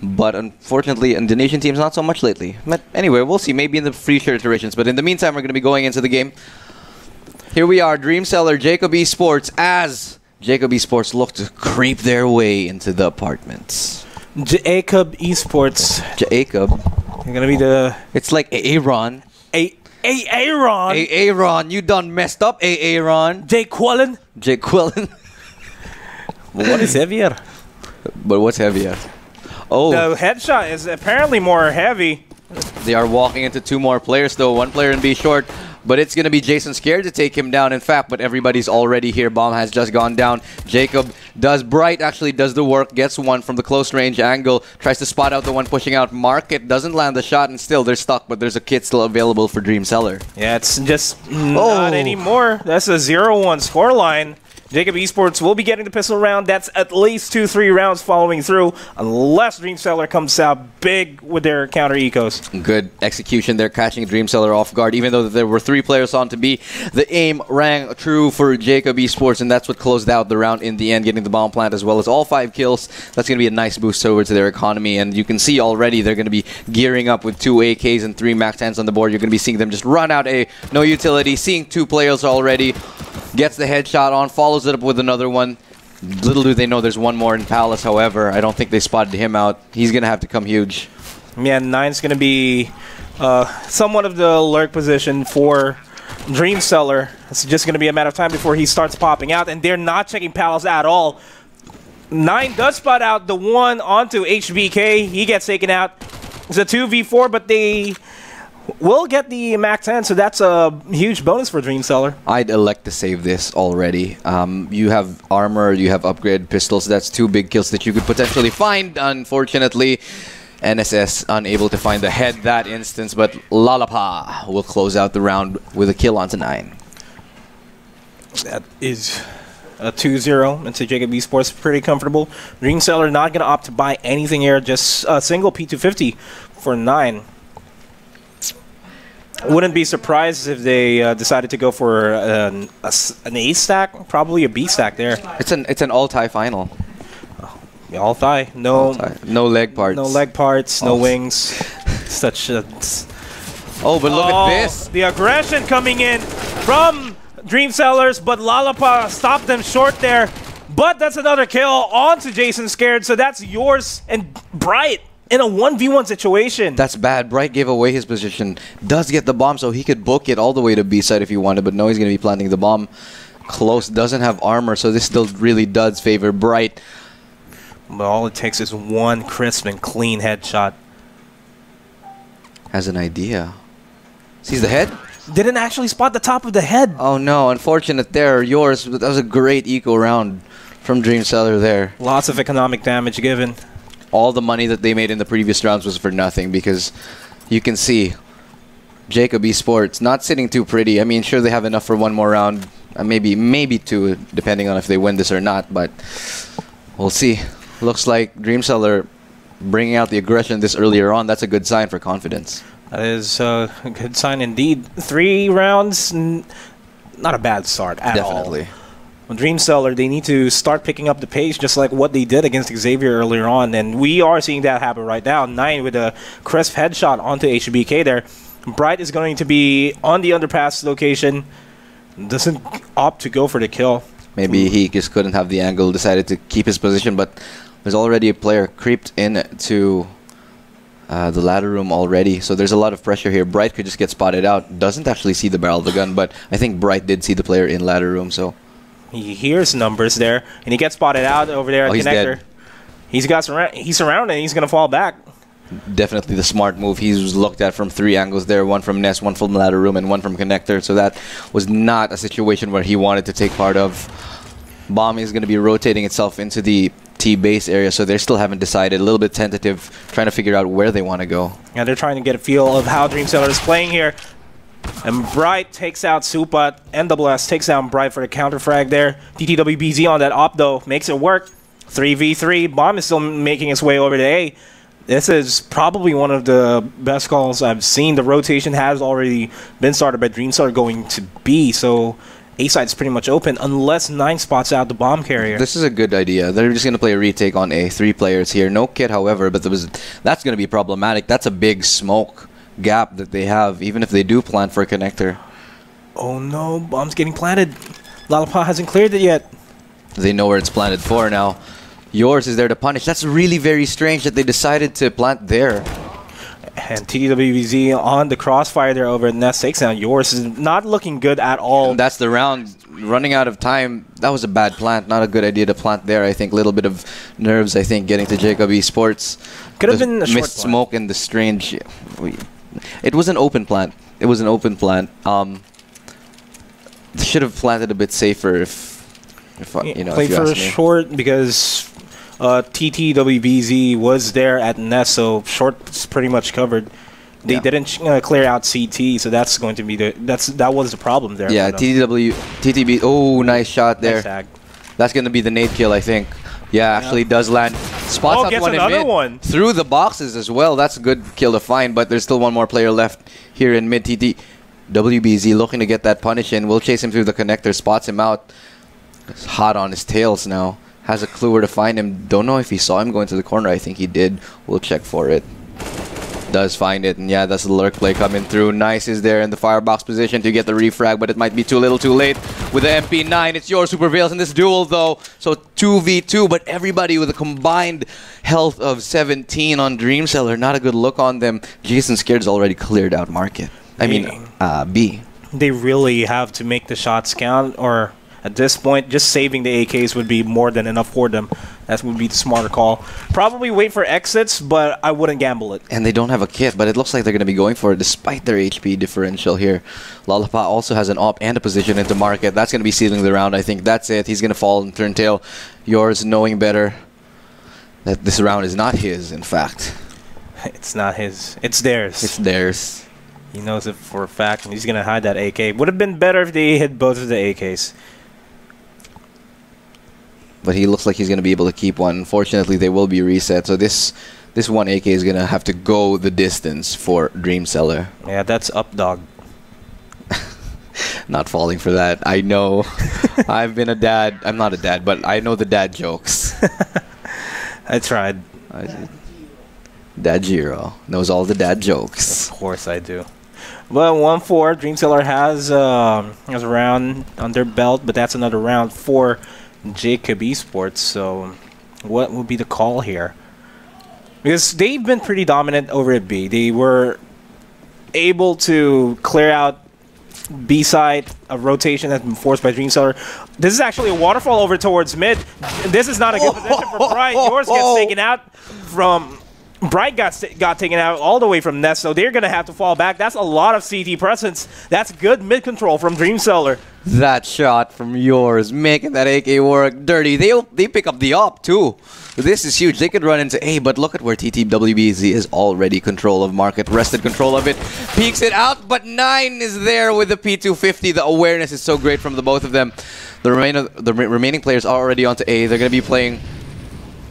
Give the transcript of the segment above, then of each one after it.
But unfortunately, Indonesian teams not so much lately. But anyway, we'll see. Maybe in the future iterations. But in the meantime, we're going to be going into the game. Here we are, Dreamseller, jAcob Esports, as jAcob Esports look to creep their way into the apartments. jAcob Esports. jAcob. You're going to be the... It's like Aaron. Aaron. Aaron, you done messed up, Aaron. Jake Quillen. Jake Quillen. What is heavier? But what's heavier? Oh. The headshot is apparently more heavy. They are walking into two more players, though. One player in B short. But it's going to be Jason scared to take him down, in fact. But everybody's already here. Bomb has just gone down. jAcob does. Bright actually does the work. Gets one from the close range angle. Tries to spot out the one pushing out Market. Doesn't land the shot, and still they're stuck. But there's a kit still available for Dreamseller. Yeah, it's just not anymore. That's a 0-1 scoreline. jAcob Esports will be getting the pistol round. That's at least 2-3 rounds following through, unless Dreamseller comes out big with their counter ecos. Good execution there, catching Dreamseller off guard. Even though there were 3 players on to B, the aim rang true for jAcob Esports, and that's what closed out the round in the end, getting the bomb plant as well as all 5 kills. That's going to be a nice boost over to their economy, and you can see already they're going to be gearing up with 2 AKs and 3 Max 10s on the board. You're going to be seeing them just run out A, no utility, seeing 2 players already. Gets the headshot on, follows it up with another one. Little do they know there's one more in Palace, however. I don't think they spotted him out. He's going to have to come huge. Yeah, 9's going to be somewhat of the lurk position for Dreamseller. It's just going to be a matter of time before he starts popping out, and they're not checking Palace at all. 9 does spot out the one onto HBK. He gets taken out. It's a 2v4, but they... will get the MAC 10, so that's a huge bonus for Dreamseller. I'd elect to save this already. You have armor, you have upgrade pistols. That's 2 big kills that you could potentially find. Unfortunately, NSS unable to find the head that instance, but Lalapa will close out the round with a kill onto 9. That is a 2-0 into jAcob Esports. Pretty comfortable. Dreamseller not going to opt to buy anything here, just a single P250 for 9. Wouldn't be surprised if they decided to go for an A stack, probably a B stack there. It's an all-tie final. All thigh, no leg parts, no wings. Such a... Oh, but look at this! The aggression coming in from Dreamsellers, but Lalapa stopped them short there. But that's another kill onto Jason Scared, so that's yours and Bright. In a 1v1 situation. That's bad. Bright gave away his position. Does get the bomb, so he could book it all the way to B side if he wanted, but no, he's going to be planting the bomb close. Doesn't have armor, so this still really does favor Bright. But all it takes is one crisp and clean headshot. Has an idea. Sees the head? Didn't actually spot the top of the head. Oh no, unfortunate there. Yours, that was a great eco round from Dreamseller there. Lots of economic damage given. All the money that they made in the previous rounds was for nothing, because you can see jAcob Esports not sitting too pretty. I mean, sure, they have enough for one more round, maybe 2, depending on if they win this or not, but we'll see. Looks like Dreamseller bringing out the aggression this earlier on. That's a good sign for confidence. That is a good sign indeed. 3 rounds, not a bad start at all. Definitely. Dreamseller, they need to start picking up the pace just like what they did against Xavier earlier on, and we are seeing that happen right now. 9 with a crisp headshot onto HBK there. Bright is going to be on the underpass location. Doesn't opt to go for the kill. Maybe he just couldn't have the angle, decided to keep his position, but there's already a player creeped into the ladder room already, so there's a lot of pressure here. Bright could just get spotted out. Doesn't actually see the barrel of the gun, but I think Bright did see the player in ladder room, so... He hears numbers there, and he gets spotted out over there at connector. Dead. He's surrounded, and he's going to fall back. Definitely the smart move. He was looked at from 3 angles there, 1 from Nest, 1 from ladder room, and 1 from connector, so that was not a situation where he wanted to take part of. Bomb is going to be rotating itself into the T-base area, so they still haven't decided. A little bit tentative, trying to figure out where they want to go. Yeah, they're trying to get a feel of how Dreamseller is playing here. And Bright takes out Supat. NWS takes down Bright for the counter frag there. TTWBZ on that op, though, makes it work. 3v3. Bomb is still making its way over to A. This is probably one of the best calls I've seen. The rotation has already been started by Dreamseller going to B, so A side's pretty much open unless 9 spots out the bomb carrier. This is a good idea. They're just going to play a retake on A. 3 players here. No kit, however, but that's going to be problematic. That's a big smoke gap that they have, even if they do plant for a connector. Oh no, bomb's getting planted. Lalapa hasn't cleared it yet. They know where it's planted for now. Yours is there to punish. That's really very strange that they decided to plant there. And TDWBZ on the crossfire there over at Nest takes down. Yours is not looking good at all. And that's the round. Running out of time. That was a bad plant. Not a good idea to plant there. I think a little bit of nerves, I think, getting to jAcob Esports. Could have been a short missed smoke and the strange... It was an open plant. It was an open plant. Should have planted a bit safer if you know, played if you for ask me. short because TTWBZ was there at Nest, so short's pretty much covered. They didn't clear out CT, so that's going to be that was the problem there. Yeah, TTB. Oh, nice shot there. Nice tag. That's going to be the nade kill, I think. Yeah, actually does land. Spots out gets one in another mid. one. Through the boxes as well. That's a good kill to find, but there's still one more player left here in mid. WBZ looking to get that punish in. Will chase him through the connector, spots him out. It's hot on his tails now. Has a clue where to find him. Don't know if he saw him going to the corner. I think he did. We'll check for it. Does find it, and yeah, that's the lurk play coming through. Nice is there in the firebox position to get the refrag, but it might be too little too late with the MP9. It's yours who prevails in this duel though, so 2v2, but everybody with a combined health of 17 on Dreamseller. Not a good look on them. Jason Scared's already cleared out market. I mean, B. They really have to make the shots count, or at this point, just saving the AKs would be more than enough for them. That would be the smarter call. Probably wait for exits, but I wouldn't gamble it. And they don't have a kit, but it looks like they're going to be going for it despite their HP differential here. Lalapa also has an op and a position into market. That's going to be sealing the round, I think. That's it. He's going to fall and turn tail. Yours knowing better that this round is not his, in fact. It's not his. It's theirs. It's theirs. He knows it for a fact, and he's going to hide that AK. Would have been better if they hit both of the AKs. But he looks like he's going to be able to keep one. Unfortunately, they will be reset. So this one AK is going to have to go the distance for Dreamseller. Yeah, that's up, dog. Not falling for that. I know. I've been a dad. I'm not a dad, but I know the dad jokes. I tried. Dad Giro knows all the dad jokes. Of course I do. Well, 1-4. Dreamseller has a round on their belt, but that's another round for jAcob Esports. So what would be the call here? Because they've been pretty dominant over at B. They were able to clear out B side. A rotation has been forced by Dreamseller. This is actually a waterfall over towards mid. This is not a good position for Bright. Yours gets taken out from... Bright got taken out all the way from Nest, so they're going to have to fall back. That's a lot of CT presence. That's good mid-control from Dreamseller. That shot from yours, making that AK work dirty. They pick up the op, too. This is huge. They could run into A, but look at where TTWBZ is already control of market. Wrested control of it. Peeks it out, but 9 is there with the P250. The awareness is so great from the both of them. The remaining players are already onto A. They're going to be playing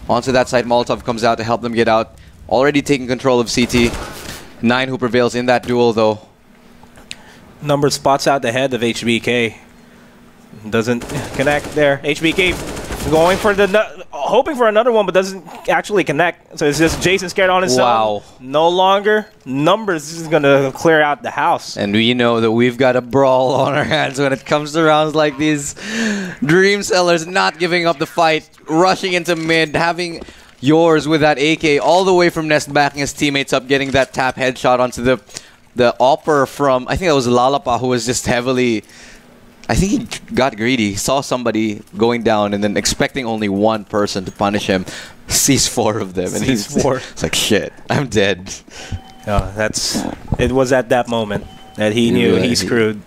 onto that side. Molotov comes out to help them get out. Already taking control of CT. 9 who prevails in that duel, though. Number spots out the head of HBK. Doesn't connect there. HBK going for hoping for another one, but doesn't actually connect. So it's just Jason Scared on his own. No longer. Numbers is going to clear out the house. And we know that we've got a brawl on our hands when it comes to rounds like these. Dreamseller's not giving up the fight. Rushing into mid. Having... yours with that AK all the way from Nest, backing his teammates up, getting that tap headshot onto the opper from, I think that was Lalapa, who was just heavily, I think he got greedy, saw somebody going down and then expecting only one person to punish him, sees 4 of them, and he's like, shit, I'm dead. It was at that moment that he knew he screwed.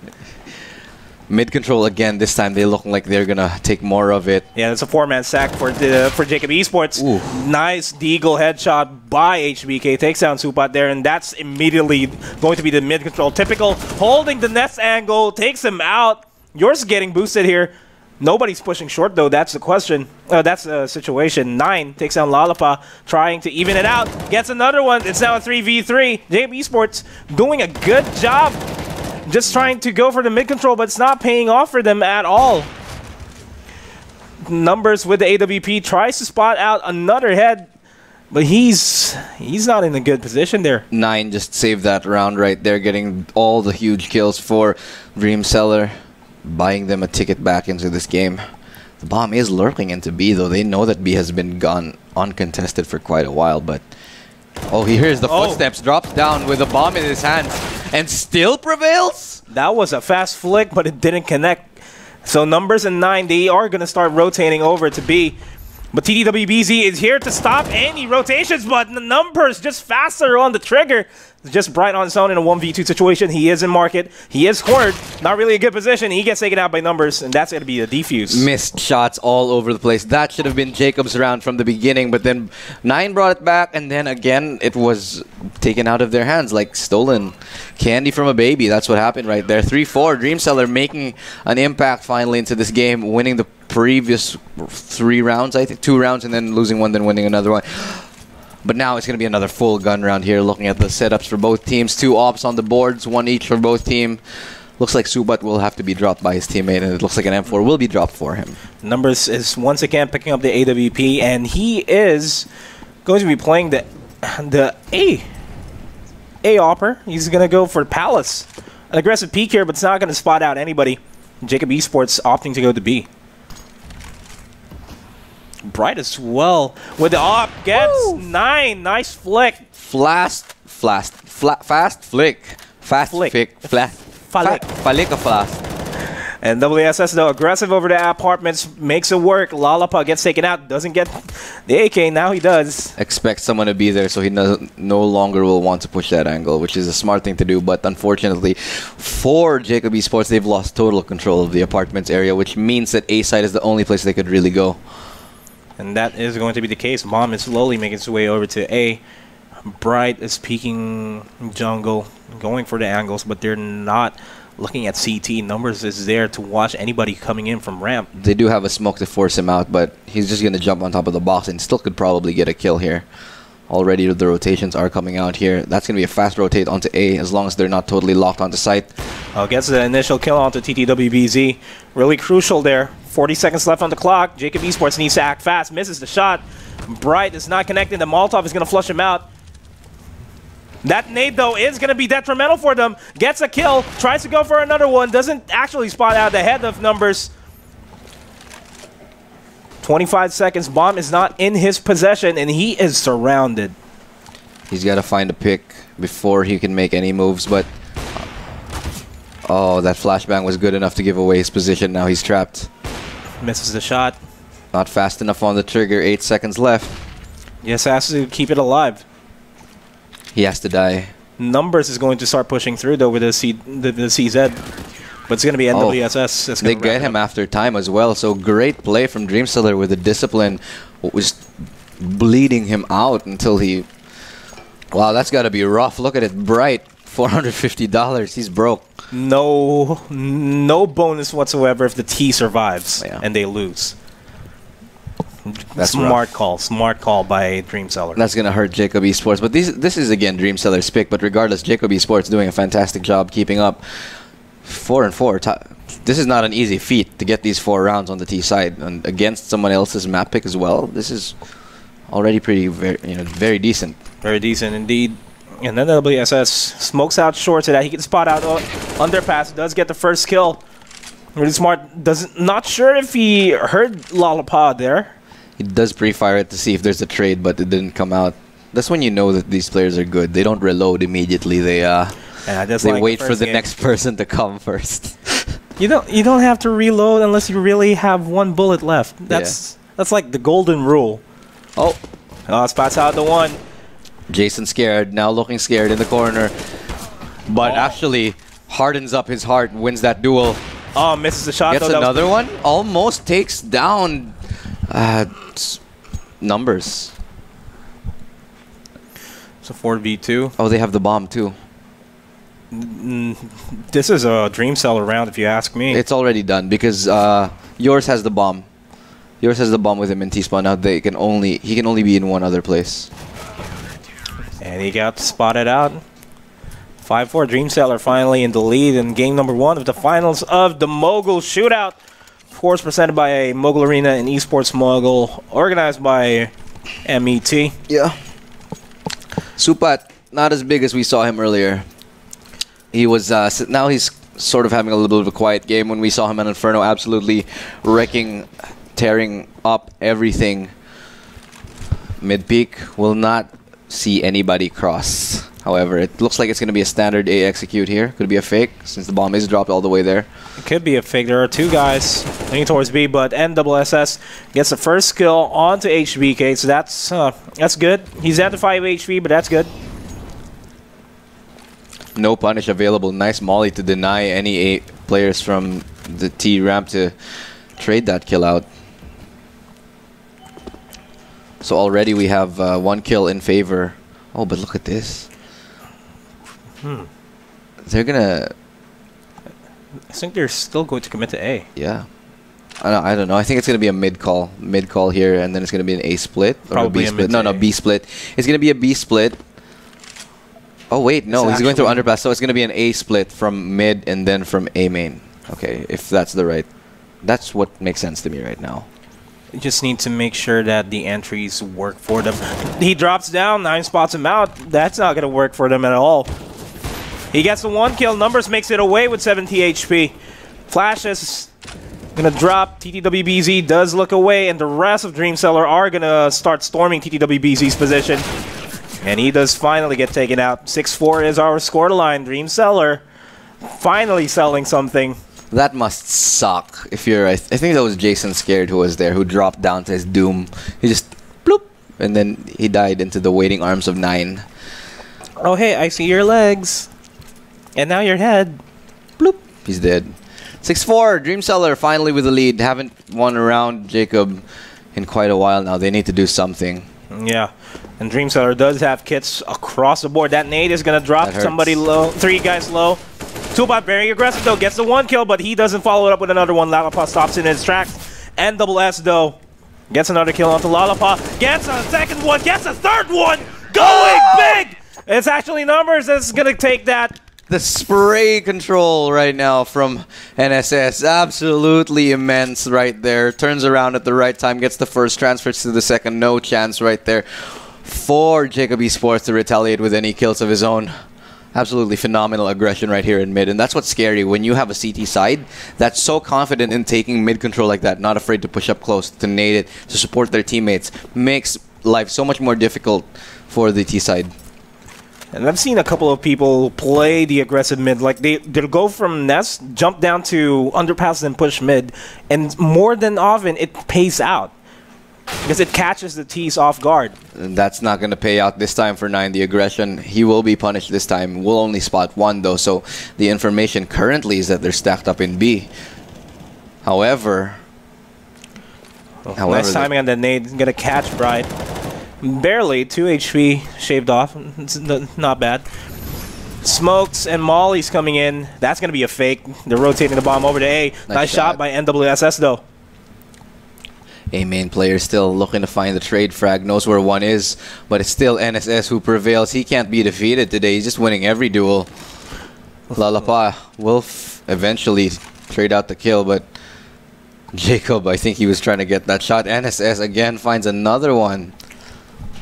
Mid-control again. This time they look like they're gonna take more of it. Yeah, it's a 4-man sack for jAcob Esports. Ooh. Nice deagle headshot by HBK. Takes down Supat there, and that's immediately going to be the mid-control. Typical, holding the Nest angle, takes him out. Yours is getting boosted here. Nobody's pushing short, though. That's the question. That's the situation. 9 takes down Lalapa, trying to even it out. Gets another one. It's now a 3v3. jAcob Esports doing a good job just trying to go for the mid control, but it's not paying off for them at all. Numbers with the AWP tries to spot out another head, but he's not in a good position there. 9 just saved that round right there, getting all the huge kills for Dreamseller, buying them a ticket back into this game. The bomb is lurking into B, though. They know that B has been gone uncontested for quite a while, but... Oh, he hears the footsteps, drops down with a bomb in his hands, and still prevails? That was a fast flick, but it didn't connect. So Numbers and 9, they are going to start rotating over to B. But TDWBZ is here to stop any rotations, but the Numbers just faster on the trigger. Just Bright on his own in a 1v2 situation. He is in market. He is cornered. Not really a good position. He gets taken out by Numbers, and that's going to be a defuse. Missed shots all over the place. That should have been Jacob's round from the beginning, but then 9 brought it back, and then again, it was taken out of their hands, like stolen candy from a baby. That's what happened right there. 3-4. Dreamseller making an impact finally into this game, winning the previous 3 rounds, I think. 2 rounds, and then losing 1, then winning another one. But now it's going to be another full gun round here, looking at the setups for both teams. 2 ops on the boards, 1 each for both teams. Looks like Subat will have to be dropped by his teammate, and it looks like an M4 will be dropped for him. Numbers is once again picking up the AWP, and he is going to be playing the A-Opper. He's going to go for Palace. An aggressive peek here, but it's not going to spot out anybody. jAcob Esports opting to go to B. Bright as well with the op, gets 9. Nice flick. Fast flick. And WSS though aggressive over the apartments, makes it work. Lalapa gets taken out, doesn't get the AK. Now he does. Expect someone to be there, so he no longer will want to push that angle, which is a smart thing to do. But unfortunately, for jAcob Esports, they've lost total control of the apartments area, which means that A side is the only place they could really go. And that is going to be the case. Mom is slowly making its way over to A. Bright is peeking jungle, going for the angles, but they're not looking at CT. Numbers is there to watch anybody coming in from ramp. They do have a smoke to force him out, but he's just going to jump on top of the box and still could probably get a kill here. Already the rotations are coming out here. That's going to be a fast rotate onto A as long as they're not totally locked onto site. Gets the initial kill onto TTWBZ. Really crucial there. 40 seconds left on the clock. jAcob Esports needs to act fast. Misses the shot. Bright is not connecting. The Molotov is going to flush him out. That nade, though, is going to be detrimental for them. Gets a kill. Tries to go for another one. Doesn't actually spot out the head of Numbers. 25 seconds. Bomb is not in his possession, and he is surrounded. He's got to find a pick before he can make any moves, but... Oh, that flashbang was good enough to give away his position. Now he's trapped. Misses the shot. Not fast enough on the trigger. 8 seconds left. Yes, has to keep it alive. He has to die. Numbers is going to start pushing through, though, with the CZ. But it's going to be NWSS. That's they get him after time as well. So great play from Dreamseller with the discipline. Was bleeding him out until he... Wow, that's got to be rough. Look at it. Bright. $450. He's broke. No bonus whatsoever if the T survives and they lose. That's smart call by Dreamseller. That's gonna hurt jAcob Esports, but this is again Dreamseller's pick. But regardless, jAcob Esports doing a fantastic job keeping up. 4-4. This is not an easy feat to get these 4 rounds on the T side, and against someone else's map pick as well. This is already very decent. Very decent indeed. And then WSS smokes out short so that he can spot out underpass. Does get the first kill. Really smart. Not sure if he heard Lollipop there. He does pre-fire it to see if there's a trade, but it didn't come out. That's when you know that these players are good. They don't reload immediately. They wait for the next person to come first. You don't have to reload unless you really have 1 bullet left. That's like the golden rule. Oh, spots out the one. Jason scared, now looking scared in the corner. But actually hardens up his heart, wins that duel. Oh, misses the shot. Gets another one. Almost takes down Numbers. It's a 4v2. Oh, they have the bomb too. This is a Dreamseller round if you ask me. It's already done because yours has the bomb. Yours has the bomb with him in T-spawn. Now he can only be in one other place. And he got spotted out. 5-4. Dreamseller finally in the lead in game number 1 of the finals of the Mogul Shootout. Of course, presented by Mogul Arena and Esports Mogul, organized by MET. Yeah. Supat, not as big as we saw him earlier. He was, now he's sort of having a little bit of a quiet game. When we saw him in Inferno, absolutely wrecking, tearing up everything. Mid-peak will not see anybody cross. However, it looks like it's going to be a standard A execute here. Could be a fake, since the bomb is dropped all the way there. It could be a fake. There are 2 guys leaning towards B, but NSS gets the first kill onto HBK, so that's good. He's at the 5 HP, but that's good. No punish available. Nice molly to deny any 8 players from the T ramp to trade that kill out. So already we have 1 kill in favor. Oh, but look at this. They're gonna... I think they're still going to commit to A. Yeah. I don't know. I think it's gonna be a mid call here, and then it's gonna be an A split or Probably a B split. No, B split. It's gonna be a B split. Oh wait, no, he's going through underpass, so it's gonna be an A split from mid and then from A main. Okay, if that's that's what makes sense to me right now. You just need to make sure that the entries work for them. He drops down, 9 spots him out. That's not gonna work for them at all. He gets the 1 kill. Numbers makes it away with 70 HP. Flash is gonna drop. TTWBZ does look away, and the rest of Dreamseller are gonna start storming TTWBZ's position. And he does finally get taken out. 6-4 is our scoreline. Dreamseller finally selling something. That must suck. If you're, I think that was Jason Scared who was there, who dropped down to his doom. He just bloop, and then he died into the waiting arms of 9. Oh hey, I see your legs. And now your head. Bloop. He's dead. 6-4, Dreamseller finally with the lead. Haven't won around jAcob in quite a while now. They need to do something. Yeah. And Dreamseller does have kits across the board. That nade is going to drop somebody low. 3 guys low. Toolbot very aggressive though. Gets the 1 kill, but he doesn't follow it up with another one. Lalapa stops in his tracks. NSS though gets another kill onto Lalapa. Gets a second one. Gets a third one. Going big! It's actually Numbers that's going to take that. The spray control right now from NSS, absolutely immense right there. Turns around at the right time, gets the first, transfers to the second. No chance right there for jAcob Esports to retaliate with any kills of his own. Absolutely phenomenal aggression right here in mid, and that's what's scary when you have a CT side that's so confident in taking mid control like that, not afraid to push up close, to nade it, to support their teammates. Makes life so much more difficult for the T side. And I've seen a couple of people play the aggressive mid. Like, they'll go from nest, jump down to underpass, and push mid. And more than often, it pays out. Because it catches the T's off guard. And that's not going to pay out this time for 9. The aggression, he will be punished this time. We'll only spot 1, though. So the information currently is that they're stacked up in B. However... nice timing on the nade. Going to catch Bride. Barely, 2 HP shaved off. It's not bad. Smokes and Molly's coming in. That's going to be a fake. They're rotating the bomb over to A. Nice shot by NSS though. A main player still looking to find the trade frag. Knows where 1 is, but it's still NSS who prevails. He can't be defeated today. He's just winning every duel. Lalapa will eventually trade out the kill, but jAcob, I think he was trying to get that shot. NSS again finds another one.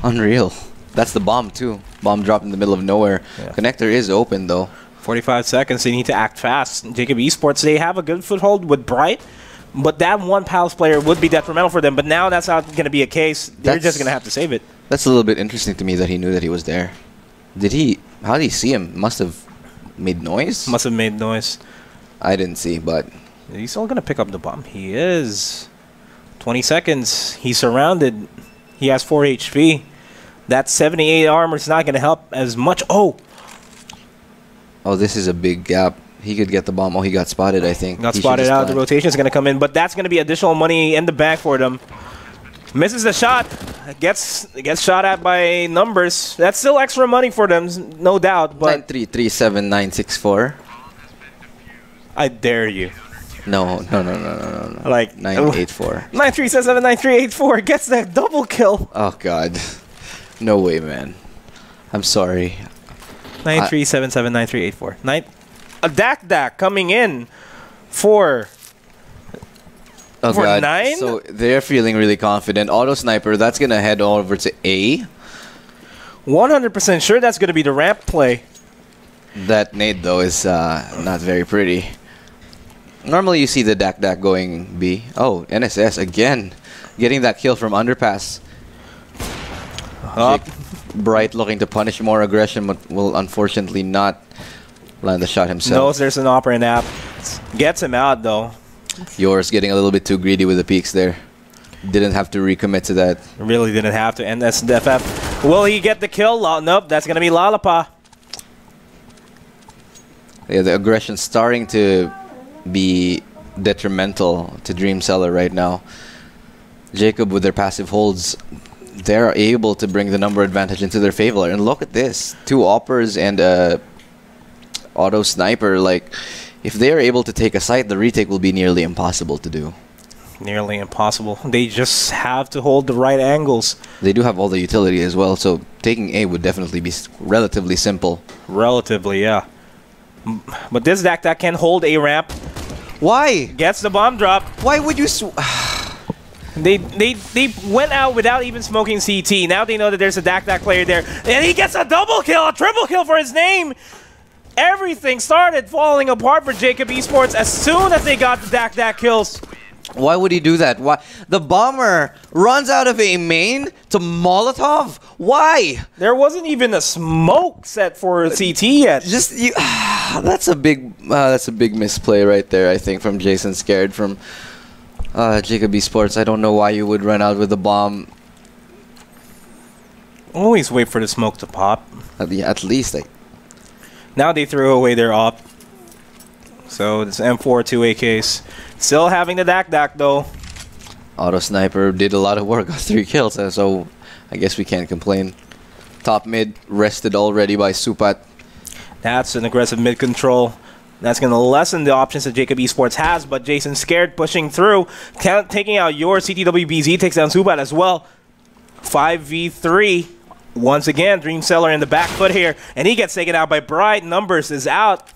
Unreal. That's the bomb too. Bomb dropped in the middle of nowhere. Yeah. Connector is open though. 45 seconds. They need to act fast. jAcob Esports, they have a good foothold with Bright, but that 1 Palace player would be detrimental for them. But now that's not going to be a case. They're just going to have to save it. That's a little bit interesting to me that he knew that he was there. Did he? How did he see him? Must have made noise? Must have made noise. I didn't see, but... He's still going to pick up the bomb. He is. 20 seconds. He's surrounded. He has 4 HP. That 78 armor is not going to help as much. Oh! Oh, this is a big gap. He could get the bomb. Oh, he got spotted, I think. Got spotted out. The rotation is going to come in, but that's going to be additional money in the bank for them. Misses the shot. Gets shot at by Numbers. That's still extra money for them, no doubt. But 9337964. I dare you. No. Like 984. 9379384 gets that double kill. Oh God, no way, man. I'm sorry. 93779384. A Dak coming in for God. 9. So they're feeling really confident. Auto Sniper, that's going to head over to A. 100% sure that's going to be the ramp play. That nade, though, is not very pretty. Normally, you see the Dak going B. Oh, NSS again. Getting that kill from Underpass. Up. Bright looking to punish more aggression, but will unfortunately not land the shot himself. Knows there's an operant app. Gets him out, though. Yours getting a little bit too greedy with the peaks there. Didn't have to recommit to that. Really didn't have to. And that's FF. Will he get the kill? Nope, that's going to be Lalapa. Yeah, the aggression starting to be detrimental to Dream Seller right now. jAcob with their passive holds, they're able to bring the number advantage into their favor. And look at this. 2 Oppers and Auto Sniper. Like, if they are able to take a site, the retake will be nearly impossible to do. Nearly impossible. They just have to hold the right angles. They do have all the utility as well, so taking A would definitely be relatively simple. Relatively, yeah. But this Dak can hold a ramp. Why? Gets the bomb drop. Why would you... They went out without even smoking CT. Now they know that there's a Dak player there. And he gets a double kill, a triple kill for his name. Everything started falling apart for jAcob Esports as soon as they got the Dak kills. Why would he do that? Why? The bomber runs out of a main to Molotov? Why? There wasn't even a smoke set for CT yet. Just you. That's a big misplay right there, I think, from Jason Scared from jAcob Esports. I don't know why you would run out with the bomb. Always wait for the smoke to pop. At least. Now they threw away their op. So it's M4 2 AKs. Still having the Dak though. Auto Sniper did a lot of work, got 3 kills, so I guess we can't complain. Top mid rested already by Supat. That's an aggressive mid control. That's going to lessen the options that jAcob Esports has, but Jason Scared pushing through, taking out your CTWBZ, takes down Supat as well. 5v3. Once again, Dream Seller in the back foot here, and he gets taken out by Bright. Numbers is out.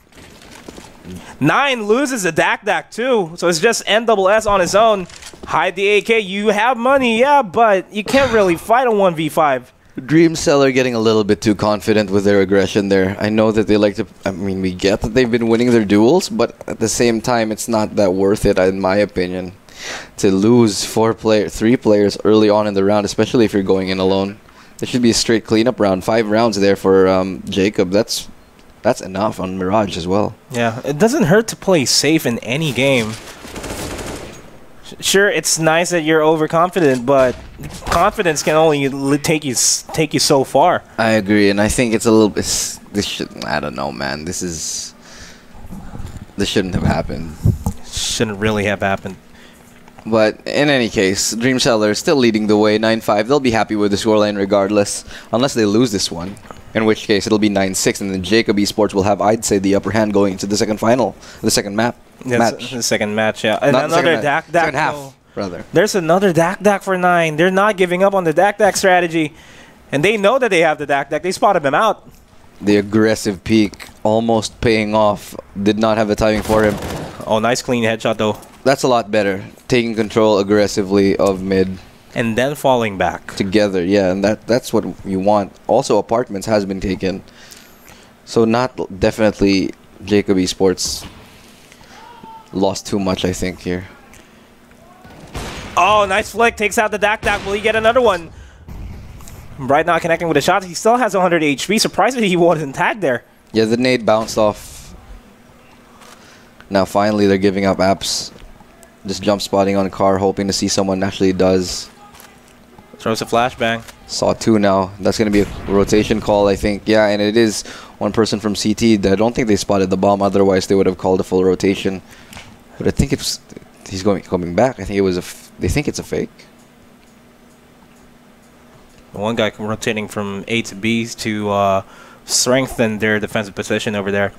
9 loses a Dak too, so it's just NSS on his own. Hide the AK. You have money, yeah, but you can't really fight a 1v5. Dream Seller getting a little bit too confident with their aggression there. I know that they like to... I mean, we get that they've been winning their duels, but at the same time, it's not that worth it, in my opinion, to lose 3 players early on in the round, especially if you're going in alone. There should be a straight cleanup round. 5 rounds there for jAcob. That's enough on Mirage as well. Yeah, it doesn't hurt to play safe in any game. Sure, it's nice that you're overconfident, but confidence can only take you so far. I agree, and I think it's a little bit... This should... I don't know, man. This shouldn't have happened. Shouldn't really have happened. But in any case, Dream Seller is still leading the way, 9-5. They'll be happy with the scoreline regardless, unless they lose this one. In which case, it'll be 9-6, and then jAcob Esports will have, I'd say, the upper hand going into the second final, the second match. The second match, yeah. And another Dak. Second half, rather. There's another Dak for 9. They're not giving up on the Dak strategy, and they know that they have the Dak. They spotted him out. The aggressive peak almost paying off. Did not have the timing for him. Oh, nice clean headshot though. That's a lot better. Taking control aggressively of mid. And then falling back. Together, yeah, and that's what you want. Also, apartments has been taken. So not definitely jAcob Esports lost too much, I think, here. Oh, nice flick. Takes out the Dak. Will he get another one? Bright not connecting with a shot. He still has 100 HP. Surprised that he wasn't tagged there. Yeah, the nade bounced off. Now finally they're giving up apps. Just jump spotting on car, hoping to see someone actually does. Throws a flashbang. Saw 2 now. That's going to be a rotation call, I think. Yeah, and it is one person from CT. I don't think they spotted the bomb. Otherwise, they would have called a full rotation. But I think it's he's coming back. I think it was they think it's a fake. One guy rotating from A to B to strengthen their defensive position over there.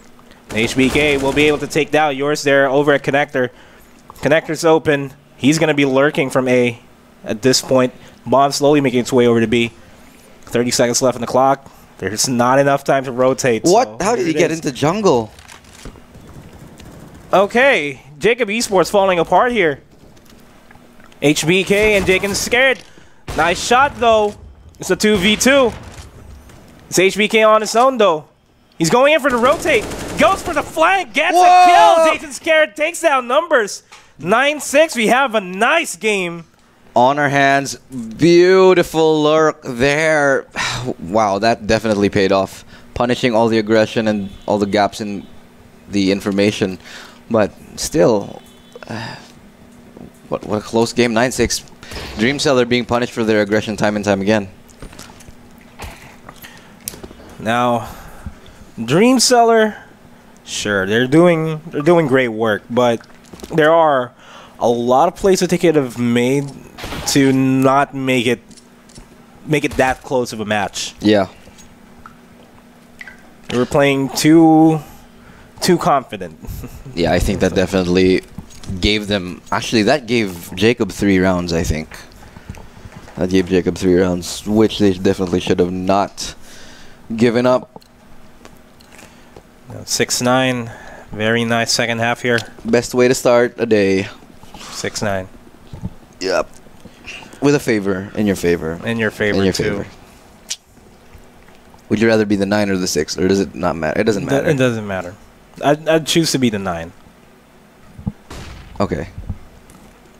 HBK will be able to take down yours there over at Connector. Connector's open. He's going to be lurking from A at this point. Bomb slowly making its way over to B. 30 seconds left on the clock. There's not enough time to rotate. What? So How did he get into jungle? Okay, jAcob Esports falling apart here. HBK and Jacob's scared. Nice shot though. It's a 2v2. It's HBK on his own though. He's going in for the rotate. Goes for the flank. Gets a kill. Jason Scared takes down numbers. 9-6. We have a nice game on our hands. Beautiful lurk there. Wow, that definitely paid off. Punishing all the aggression and all the gaps in the information. But still, what a close game. 9-6. Dreamseller being punished for their aggression time and time again. Now, Dreamseller, sure, they're doing great work, but there are a lot of plays that they could have made to not make it that close of a match. Yeah. They were playing too confident. Yeah, I think that definitely gave them... Actually, that gave jAcob 3 rounds, I think. That gave jAcob 3 rounds, which they definitely should have not given up. 6-9. Very nice second half here. Best way to start a day. 6-9. Yep. With a favor. In your favor. In your favor, in your too. Favor. Would you rather be the 9 or the 6? Or does it not matter? It doesn't matter. It doesn't matter. I'd choose to be the 9. Okay.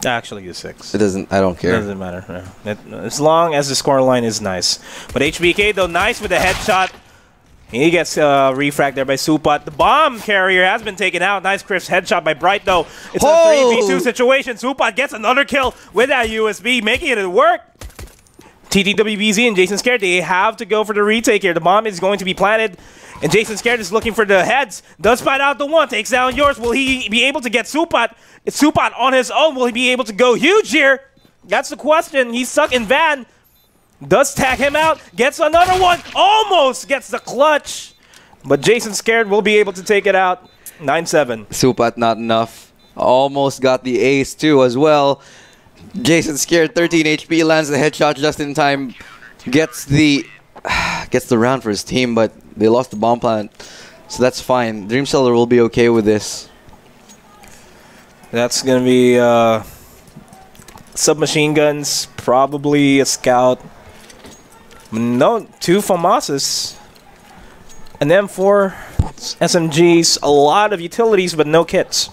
Actually, the 6. It doesn't... I don't care. It doesn't matter. No. As long as the scoreline is nice. But HBK, though, nice with the headshot. He gets refragged there by Supat. The bomb carrier has been taken out. Nice crisp headshot by Bright, though. It's a 3v2 situation. Supat gets another kill with that USB, making it work. TTWBZ and Jason Scared, they have to go for the retake here. The bomb is going to be planted, and Jason Scared is looking for the heads. Does find out the one, takes down yours. Will he be able to get Supat? It's Supat on his own. Will he be able to go huge here? That's the question. He's stuck in Van. Does tag him out, gets another one, almost gets the clutch. But Jason Scared will be able to take it out. 9-7. Supat not enough. Almost got the ace too as well. Jason Scared, 13 HP, lands the headshot just in time. Gets the round for his team, but they lost the bomb plant. So that's fine. Dreamseller will be okay with this. That's going to be submachine guns, probably a scout. No, 2 FAMASas. An M4, SMGs, a lot of utilities, but no kits.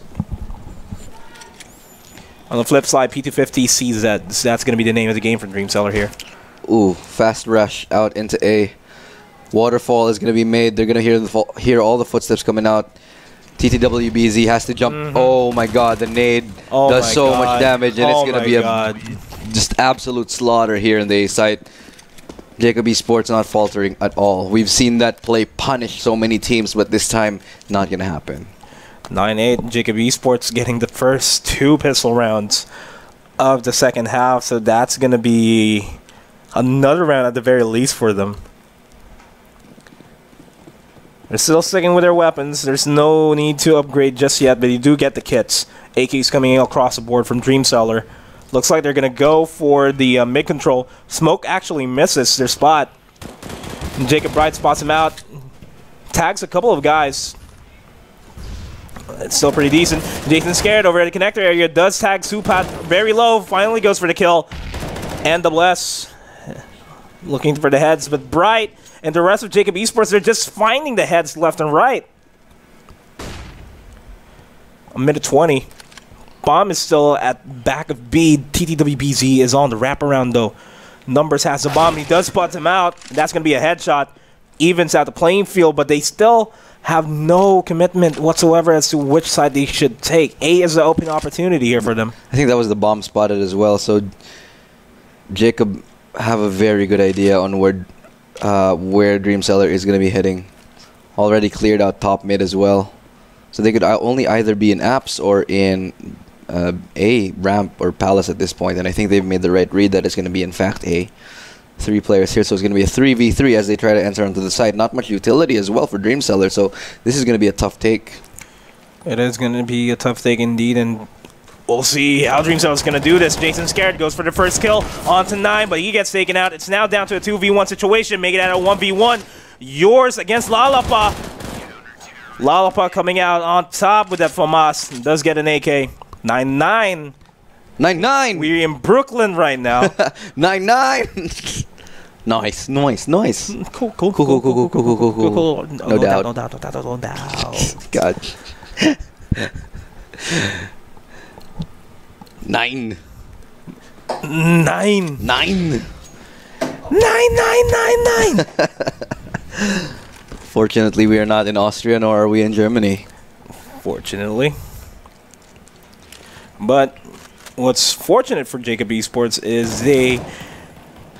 On the flip side, P250 CZ. That's going to be the name of the game for Dreamseller here. Ooh, fast rush out into A. Waterfall is going to be made. They're going to hear all the footsteps coming out. TTWBZ has to jump. Oh my god, the nade does so much damage, and it's going to be a just absolute slaughter here in the A site. jAcob Esports not faltering at all. We've seen that play punish so many teams, but this time, not going to happen. 9-8, jAcob Esports getting the first 2 pistol rounds of the second half, so that's going to be another round at the very least for them. They're still sticking with their weapons. There's no need to upgrade just yet, but you do get the kits. AKs coming in across the board from Dreamseller. Looks like they're going to go for the mid-control. Smoke actually misses their spot. And jAcob Bright spots him out. Tags a couple of guys. It's still pretty decent. Jason Scared over at the connector area does tag Supat very low. Finally goes for the kill. And the bless. Looking for the heads, but Bright and the rest of jAcob Esports, they're just finding the heads left and right. A minute 20. Bomb is still at back of B. TTWBZ is on the wraparound though. Numbers has the bomb. He does spot him out. That's going to be a headshot. Evens out the playing field, but they still have no commitment whatsoever as to which side they should take. A is the open opportunity here for them. I think that was the bomb spotted as well, so jAcob have a very good idea on where Dreamseller is going to be hitting. Already cleared out top mid as well. So they could only either be in apps or in A, ramp, or palace at this point. And I think they've made the right read that it's going to be, in fact, A. 3 players here, so it's going to be a 3v3 as they try to enter onto the site. Not much utility as well for Dreamseller, so this is going to be a tough take. It is going to be a tough take indeed, and we'll see how Dreamseller is going to do this. Jason Scared goes for the first kill onto 9, but he gets taken out. It's now down to a 2v1 situation, make it at a 1v1. Yours against Lalapa. Lalapa coming out on top with that FAMAS. Does get an AK. 9-9. 9-9. We're in Brooklyn right now. 9-9. Nice. Cool. No doubt. No doubt. God. 9. 9. Fortunately, we are not in Austria, nor are we in Germany. Fortunately. But what's fortunate for jAcob Esports is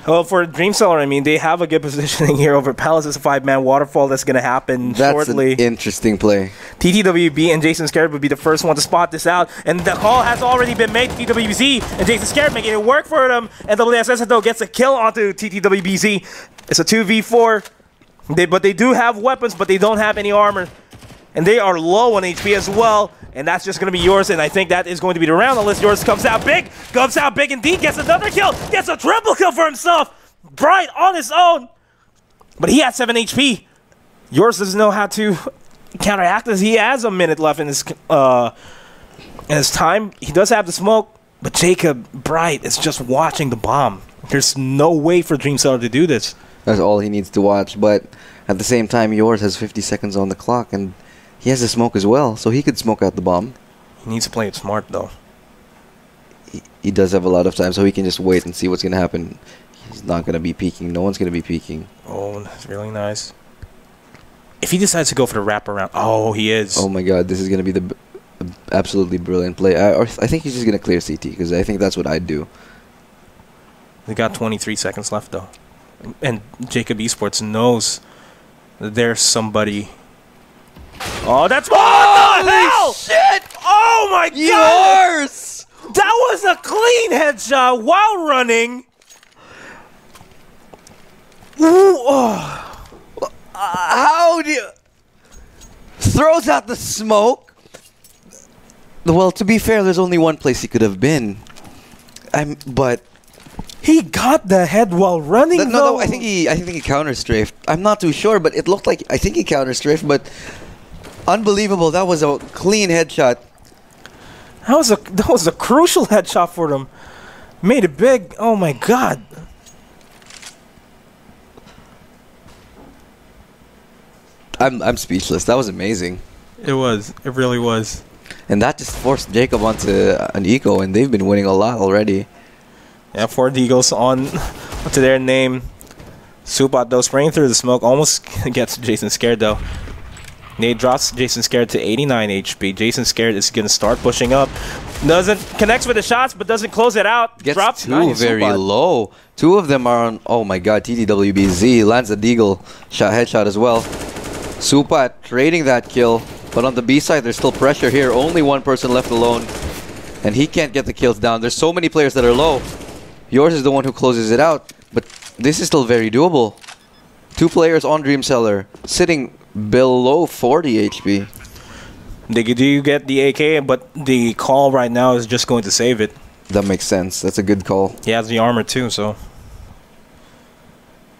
for Dreamseller, I mean, they have a good positioning here over Palace. It's a 5-man waterfall that's going to happen shortly. That's an interesting play. TTWB and Jason Scared would be the first one to spot this out. And the call has already been made to TTWBZ and Jason Scared making it work for them. And WSS, though, gets a kill onto TTWBZ. It's a 2v4. But they do have weapons, but they don't have any armor. And they are low on HP as well. And that's just going to be yours. And I think that is going to be the round unless yours comes out big. Comes out big indeed. Gets another kill. Gets a triple kill for himself. Bright on his own. But he had 7 HP. Yours doesn't know how to counteract this. He has a minute left in his time. He does have the smoke. But jAcob Bright is just watching the bomb. There's no way for Dreamseller to do this. That's all he needs to watch. But at the same time, yours has 50 seconds on the clock. And he has a smoke as well, so he could smoke out the bomb. He needs to play it smart, though. He does have a lot of time, so he can just wait and see what's going to happen. He's not going to be peeking. No one's going to be peeking. Oh, that's really nice. If he decides to go for the wraparound... Oh, he is. Oh, my God. This is going to be the absolutely brilliant play. I think he's just going to clear CT, because I think that's what I'd do. We got 23 seconds left, though. And jAcob Esports knows that there's somebody... Oh, that's what the hell! Shit! Oh my god! Yours! That was a clean headshot while running. Ooh, oh. How do you... Throws out the smoke. Well, to be fair, there's only one place he could have been. But... He got the head while running, No, I think he counter-strafed. I'm not too sure, but it looked like... I think he counter-strafed, but... Unbelievable. That was a clean headshot. That was a crucial headshot for them. Made it big. Oh my god. I'm speechless. That was amazing. It was. It really was. And that just forced jAcob onto an eco, and they've been winning a lot already. Yeah, 4 Deagles onto their name. Supat, though, spraying through the smoke. Almost gets Jason Scared, though. Nate drops Jason Scared to 89 HP. Jason Scared is going to start pushing up. Connects with the shots, but doesn't close it out. Gets Drops two very low. 2 of them are on... Oh my god, TTWBZ lands a Deagle headshot as well. Supat trading that kill. But on the B side, there's still pressure here. Only one person left alone. And he can't get the kills down. There's so many players that are low. Yours is the one who closes it out. But this is still very doable. 2 players on Dreamseller sitting below 40 HP. They do get the AK, but the call right now is just going to save it. That makes sense. That's a good call. He has the armor too, so...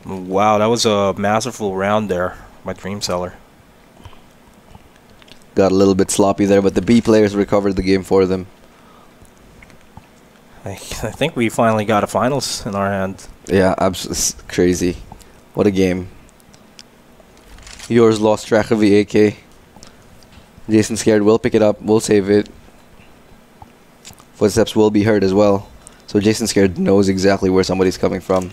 Wow, that was a masterful round there by Dreamseller. Got a little bit sloppy there, but the B players recovered the game for them. I think we finally got a finals in our hand. Yeah, absolutely crazy. What a game. Yours lost track of the AK. Jason Scared will pick it up. Will save it. Footsteps will be heard as well. So Jason Scared knows exactly where somebody's coming from.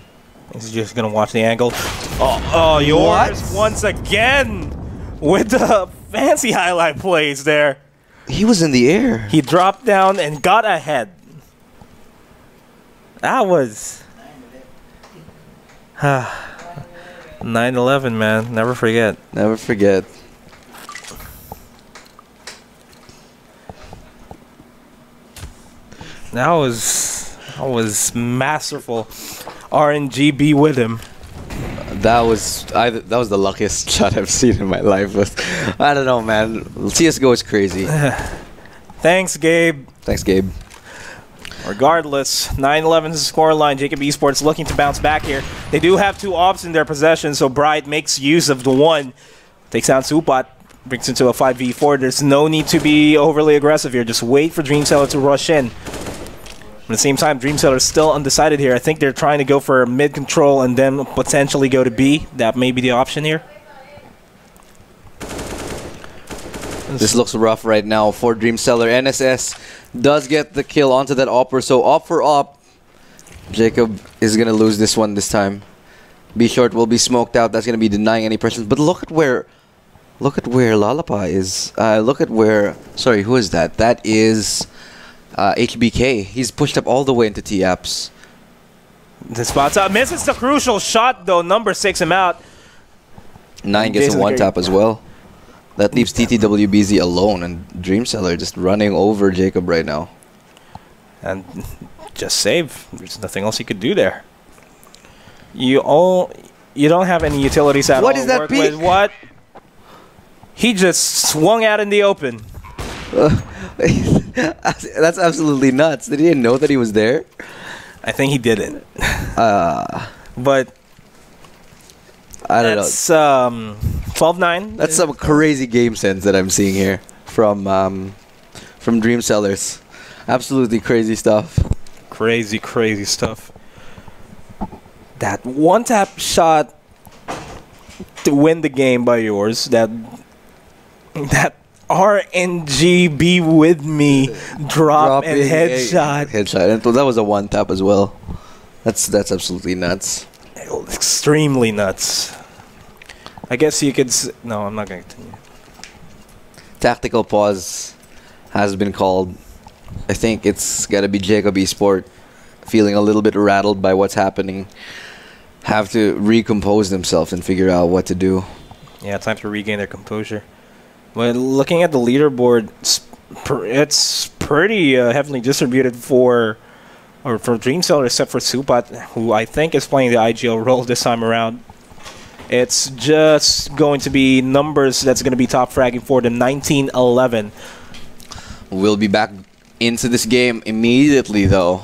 He's just going to watch the angle. Oh, yours what? Once again with the fancy highlight plays there. He was in the air. He dropped down and got ahead. That was... 9/11, man. Never forget. Never forget. That was masterful. RNGB with him. That was the luckiest shot I've seen in my life. I don't know, man. CS:GO is crazy. Thanks, Gabe. Thanks, Gabe. Regardless, 9-11 is the scoreline. jAcob Esports looking to bounce back here. They do have 2 ops in their possession, so Bright makes use of the one. Takes down Supat, brings into a 5v4. There's no need to be overly aggressive here. Just wait for Dreamseller to rush in. At the same time, Dreamseller is still undecided here. I think they're trying to go for mid control and then potentially go to B. That may be the option here. This looks rough right now for Dreamseller. NSS does get the kill onto that Opper, so op for op. jAcob is going to lose this one this time. B short will be smoked out. That's going to be denying any pressure. But look at where Lalapa is. Look at where... Sorry, who is that? That is HBK. He's pushed up all the way into T-Apps. The spot's up. Misses the crucial shot, though. Number 6 him out. 9 gets a one-tap as well. That leaves TTWBZ alone, and Dreamseller just running over jAcob right now. And just save. There's nothing else he could do there. You don't have any utilities at all. What is that peak? What? He just swung out in the open. That's absolutely nuts. Did he know that he was there? I think he didn't. But I don't know. That's 12-9. That's some crazy game sense that I'm seeing here from Dreamsellers. Absolutely crazy stuff. Crazy, crazy stuff. That one-tap shot to win the game by yours. That RNG be with me drop and headshot. Headshot. And that was a one-tap as well. That's absolutely nuts. Extremely nuts. I guess you could... No, I'm not going to continue. Tactical pause has been called. I think it's got to be jAcob Esports feeling a little bit rattled by what's happening. Have to recompose themselves and figure out what to do. Yeah, time to regain their composure. But looking at the leaderboard, it's pretty heavily distributed for Dreamseller, except for Supat, who I think is playing the IGL role this time around. It's just going to be numbers that's going to be top fragging for the 19-11. We'll be back into this game immediately, though,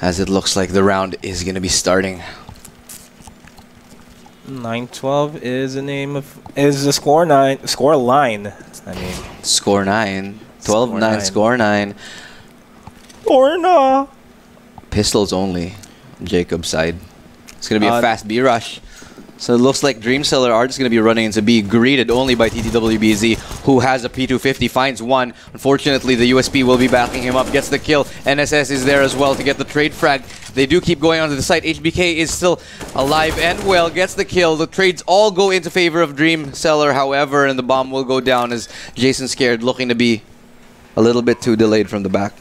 as it looks like the round is going to be starting. 9-12 is the name of the score line. I mean, score 9, 12-9, score 9. Or no. Pistols only, jAcob's side. It's going to be a fast B rush. So it looks like Dreamseller are just going to be running into B, greeted only by TTWBZ, who has a P250, finds one. Unfortunately, the USP will be backing him up, gets the kill. NSS is there as well to get the trade frag. They do keep going onto the site. HBK is still alive and well, gets the kill. The trades all go into favor of Dreamseller, however, and the bomb will go down as Jason Scared looking to be a little bit too delayed from the back.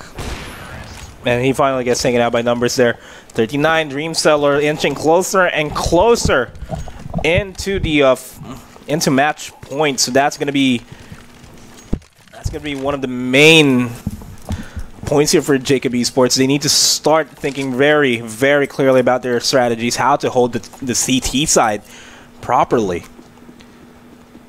And he finally gets taken out by numbers there. 39, Dreamseller inching closer and closer into the into match point. So that's gonna be one of the main points here for jAcob Esports. They need to start thinking very, very clearly about their strategies, how to hold the CT side properly.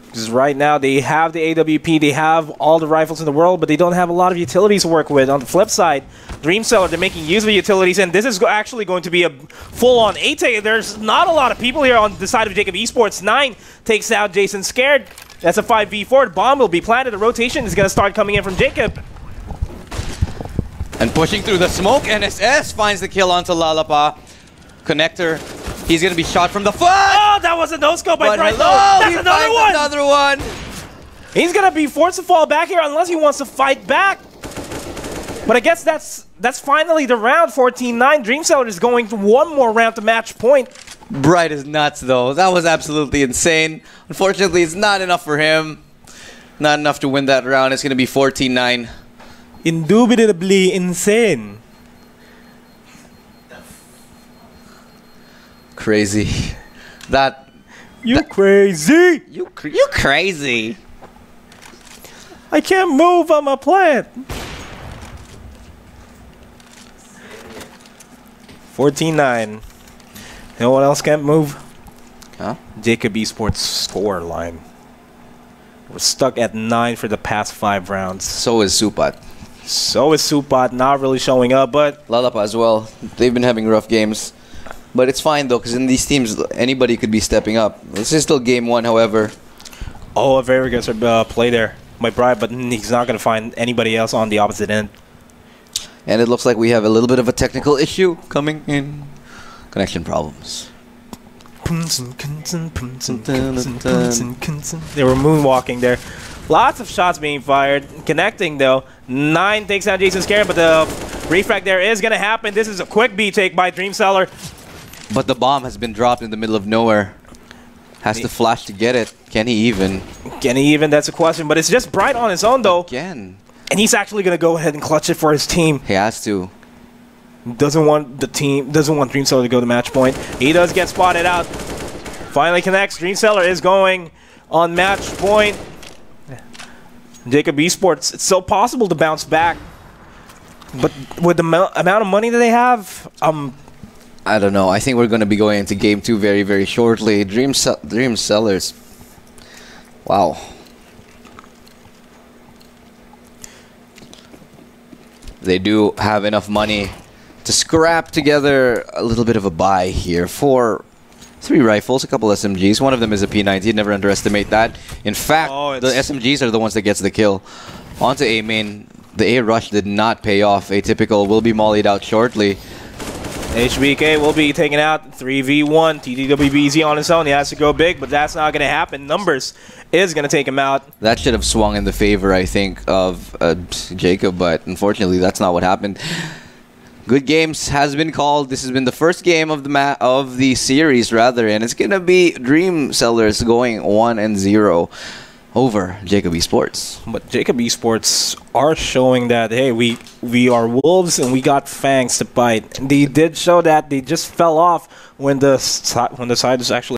Because right now they have the AWP, they have all the rifles in the world, but they don't have a lot of utilities to work with. On the flip side, Dreamseller, they're making use of the utilities, and this is actually going to be a full-on 8-take. There's not a lot of people here on the side of jAcob Esports. 9 takes out Jason Scared. That's a 5v4. The bomb will be planted. The rotation is going to start coming in from jAcob. And pushing through the smoke, NSS finds the kill onto Lalapa. Connector. He's going to be shot from the foot! Oh, that was a no-scope by Bright. That's another one! He's going to be forced to fall back here unless he wants to fight back. But I guess that's finally the round. 14-9. Dreamseller is going to one more round to match point. Bright is nuts, though. That was absolutely insane. Unfortunately, it's not enough for him. Not enough to win that round. It's going to be 14-9. Indubitably insane. Crazy. You crazy. You crazy. I can't move on my plant. 14-9. No one else can't move. Huh? jAcob Esports score line. We're stuck at 9 for the past 5 rounds. So is Supat. So is Supot not really showing up, but Lalapa as well. They've been having rough games. But it's fine though, because in these teams, anybody could be stepping up. This is still game 1, however. oh, a very good play there by Bright, but he's not going to find anybody else on the opposite end. And it looks like we have a little bit of a technical issue coming in. Connection problems. They were moonwalking there. Lots of shots being fired. Connecting though. 9 takes out Jason's Karen, but the refrag there is going to happen. This is a quick B take by Dreamseller. But the bomb has been dropped in the middle of nowhere. Has to flash to get it. Can he even? Can he even? That's a question. But it's just Bright on his own though. Again. And he's actually going to go ahead and clutch it for his team. He has to. Doesn't want Dreamseller to go to match point. He does get spotted out. Finally connects. Dreamseller is going on match point. jAcob Esports, it's so possible to bounce back. But with the amount of money that they have, I don't know. I think we're going to be going into game 2 very, very shortly. Dreamsellers. Wow. They do have enough money to scrap together a little bit of a buy here for 3 rifles, a couple SMGs. One of them is a P90. Never underestimate that. In fact, the SMGs are the ones that gets the kill. Onto A main. The A rush did not pay off. Atypical will be mollied out shortly. HBK will be taken out 3v1. TTWBZ on his own. He has to go big, but that's not going to happen. Numbers is going to take him out. That should have swung in the favor, I think, of jAcob, but unfortunately, that's not what happened. Good games has been called. This has been the first game of the series, rather, and it's going to be Dreamsellers going 1-0 over jAcob Esports. But jAcob Esports are showing that, hey, we are wolves and we got fangs to bite. They did show that. They just fell off when the side was actually